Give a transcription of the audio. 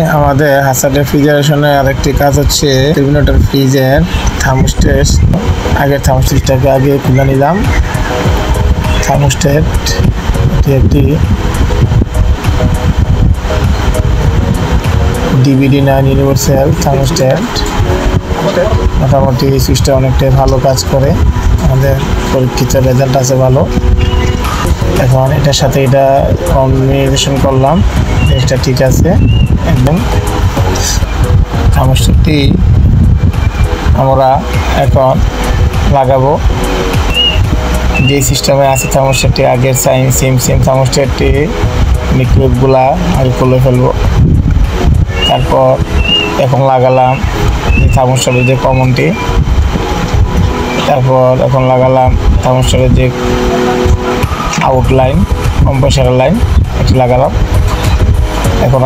আমাদের হাসান রেফ্রিজারেশনের আরেকটি কাজ হচ্ছে টেরমিনেটর ফ্রিজের থার্মোস্টেট। আগের থার্মোস্টেটটাকে আগে খুলে নিলাম। থার্মোস্টেট এটি একটি DBD9 ইউনিভার্সাল থার্মোস্টেট। মোটামুটি এই সুইচটা অনেকটাই ভালো কাজ করে, আমাদের পরীক্ষিত রেজাল্ট আছে ভালো। এখন এটার সাথে এটা কম্বিনেশন করলাম, এটা ঠিক আছে একদম। থার্মোস্টেটটি আমরা এখন লাগাবো যে সিস্টেমে আছে থার্মোস্টেটটি আগের সেম থার্মোস্টেটটি লিকুইডগুলা আগে খুলে ফেলবো। তারপর এখন লাগালাম থার্মোস্টেটের যে কমনটি, তারপর এখন লাগালাম থার্মোস্টেটের যে আউটলাইন কম্প্রেসার লাইন এটি লাগালাম। এখন